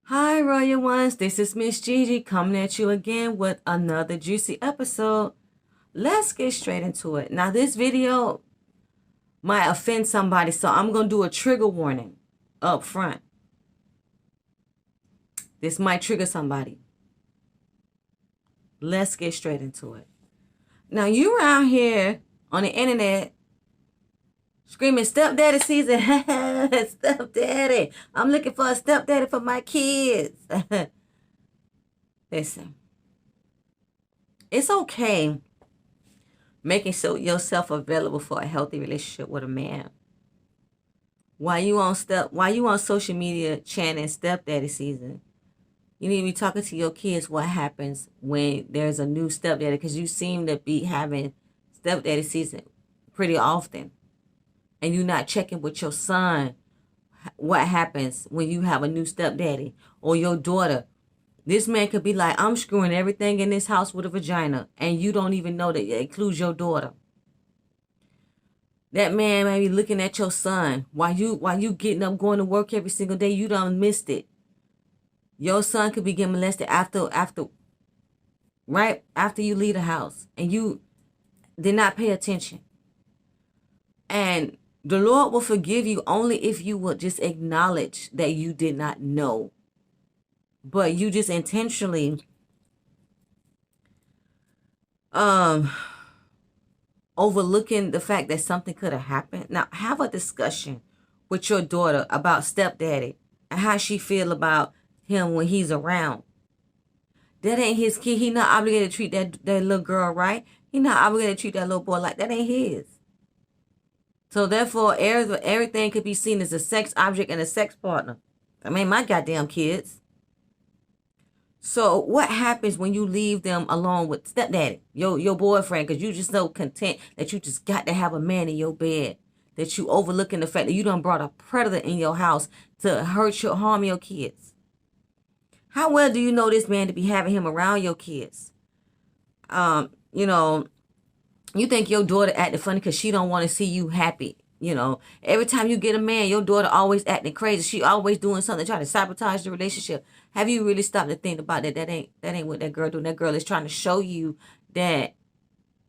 Hi, Royal Ones. This is Miss Gigi coming at you again with another juicy episode. Let's get straight into it. Now, this video might offend somebody, so I'm going to do a trigger warning up front. This might trigger somebody. Let's get straight into it. Now, you around here on the internet screaming, stepdaddy season. Stepdaddy. I'm looking for a stepdaddy for my kids. Listen. It's okay making yourself available for a healthy relationship with a man. While you on social media chanting stepdaddy season, you need to be talking to your kids what happens when there's a new stepdaddy, because you seem to be having stepdaddy season pretty often. And you're not checking with your son what happens when you have a new stepdaddy or your daughter. This man could be like, I'm screwing everything in this house with a vagina, and you don't even know that it includes your daughter. That man may be looking at your son while you getting up, going to work every single day. You done missed it. Your son could be getting molested right after you leave the house, and you did not pay attention. And the Lord will forgive you only if you will just acknowledge that you did not know. But you just intentionally overlooking the fact that something could have happened. Now, have a discussion with your daughter about stepdaddy and how she feel about him when he's around. That ain't his kid. He not obligated to treat that little girl right. He not obligated to treat that little boy like that. Ain't his. So therefore, everything could be seen as a sex object and a sex partner. I mean, my goddamn kids. So what happens when you leave them alone with stepdaddy, your boyfriend, because you just so content that you just got to have a man in your bed, that you overlooking the fact that you done brought a predator in your house to harm your kids? How well do you know this man to be having him around your kids? You think your daughter acting funny because she don't want to see you happy. Every time you get a man, your daughter always acting crazy. She always doing something to try to sabotage the relationship. Have you really stopped to think about that? That ain't what that girl doing. That girl is trying to show you that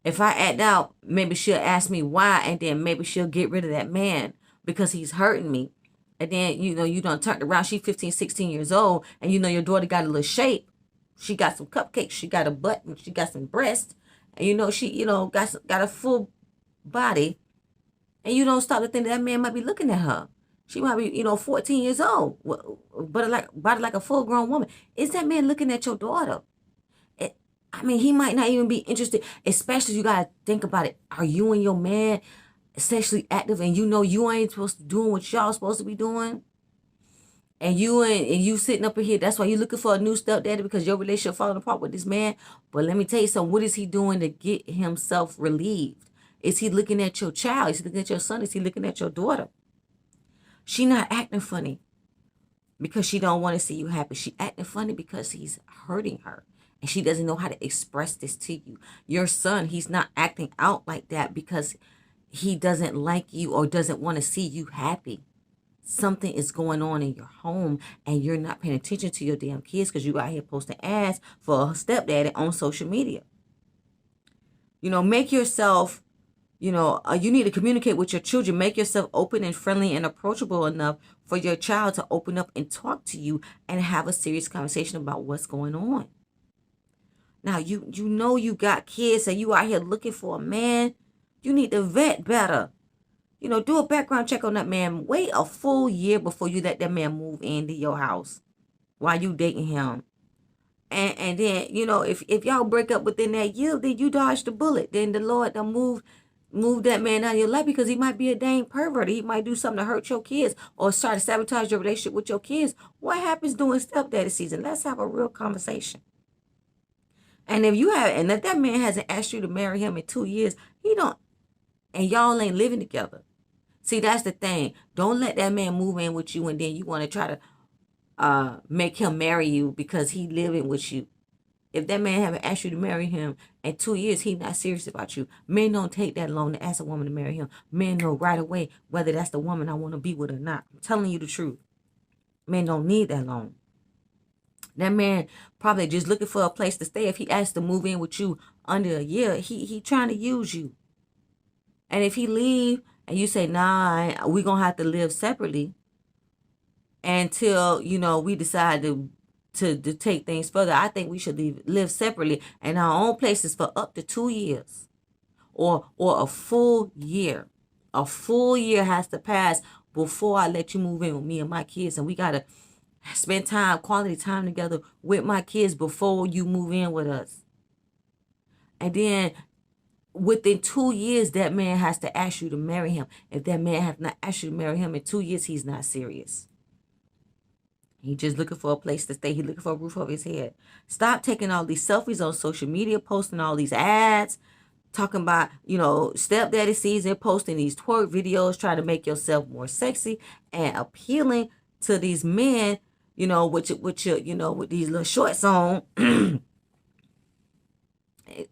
if I act out, maybe she'll ask me why, and then maybe she'll get rid of that man because he's hurting me. And then, you done turned around. She's 15, 16 years old, and your daughter got a little shape. She got some cupcakes. She got a butt, and she got some breasts. And, she, got a full body. And you don't stop to think that man might be looking at her. She might be, 14 years old, but body like a full-grown woman. Is that man looking at your daughter? He might not even be interested, especially you got to think about it. Are you and your man sexually active, and you ain't supposed to be doing what y'all supposed to be doing? And you sitting up in here, that's why you're looking for a new stepdaddy, because your relationship falling apart with this man. But let me tell you something. What is he doing to get himself relieved? Is he looking at your child? Is he looking at your son? Is he looking at your daughter? She not acting funny because she don't want to see you happy. She acting funny because he's hurting her. And she doesn't know how to express this to you. Your son, he's not acting out like that because he doesn't like you or doesn't want to see you happy. Something is going on in your home, and you're not paying attention to your damn kids because you out here posting ads for a stepdaddy on social media. Make yourself, you need to communicate with your children. Make yourself open and friendly and approachable enough for your child to open up and talk to you and have a serious conversation about what's going on. Now, you got kids and you out here looking for a man. You need to vet better. Do a background check on that man. Wait a full year before you let that man move into your house while you dating him. And then, if y'all break up within that year, then you dodge the bullet. Then the Lord done move that man out of your life, because he might be a dang pervert. He might do something to hurt your kids or try to sabotage your relationship with your kids. What happens during stepdaddy season? Let's have a real conversation. And if that man hasn't asked you to marry him in 2 years, and y'all ain't living together. See, that's the thing. Don't let that man move in with you and then you want to try to make him marry you because he living with you. If that man haven't asked you to marry him in 2 years, he's not serious about you. Men don't take that long to ask a woman to marry him. Men know right away whether that's the woman I want to be with or not. I'm telling you the truth. Men don't need that long. That man probably just looking for a place to stay. If he asked to move in with you under a year, he trying to use you. And if he leave and you say, nah, we going to have to live separately until, we decide to take things further, I think we should live separately in our own places for up to 2 years or a full year. A full year has to pass before I let you move in with me and my kids. And we got to spend quality time together with my kids before you move in with us. And then within 2 years, that man has to ask you to marry him. If that man has not asked you to marry him in 2 years, he's not serious. He just looking for a place to stay. He looking for a roof over his head. Stop taking all these selfies on social media, posting all these ads, talking about, stepdaddy season, posting these twerk videos, trying to make yourself more sexy and appealing to these men, with these little shorts on,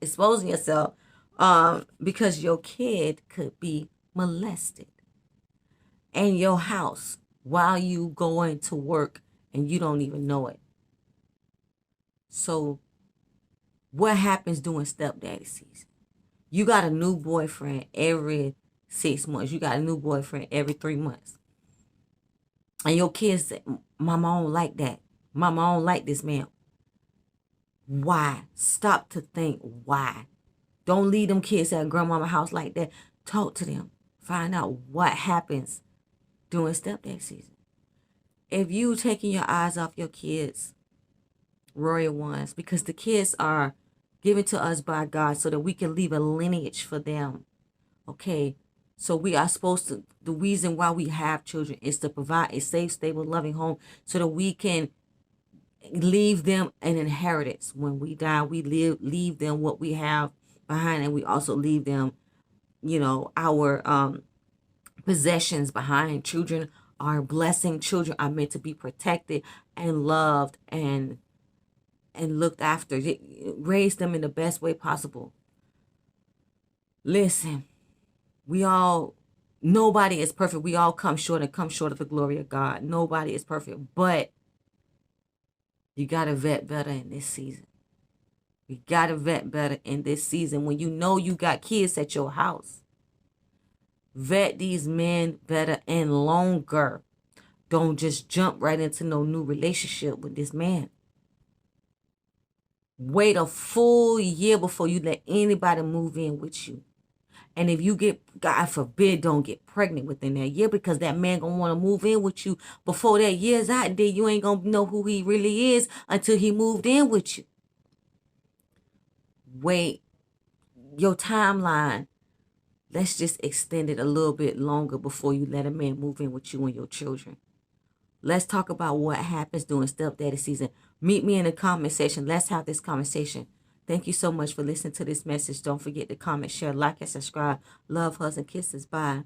exposing yourself, because your kid could be molested in your house while you going to work and you don't even know it. So what happens during stepdaddy season? You got a new boyfriend every 6 months. You got a new boyfriend every 3 months. And your kids say, Mama don't like that. Mama don't like this man. Why? Stop to think why. Don't leave them kids at grandmama's house like that. Talk to them. Find out what happens during stepdaddy season. If you taking your eyes off your kids, royal ones, because the kids are given to us by God so that we can leave a lineage for them. Okay? So we are supposed to, the reason why we have children is to provide a safe, stable, loving home so that we can leave them an inheritance. When we die, we leave them what we have behind, and we also leave them, our possessions behind. Children are a blessing. Children are meant to be protected and loved and looked after. Raise them in the best way possible. Listen, nobody is perfect. We all come short of the glory of God. Nobody is perfect, but you got to vet better in this season. You got to vet better in this season when you know you got kids at your house. Vet these men better and longer. Don't just jump right into no new relationship with this man. Wait a full year before you let anybody move in with you. And if you get, God forbid, don't get pregnant within that year, because that man gonna want to move in with you before that year's out, and then you ain't gonna know who he really is until he moved in with you. Wait, your timeline, let's just extend it a little bit longer before you let a man move in with you and your children. Let's talk about what happens during stepdaddy season. Meet me in the comment section. Let's have this conversation. Thank you so much for listening to this message. Don't forget to comment, share, like, and subscribe. Love, hugs, and kisses. Bye.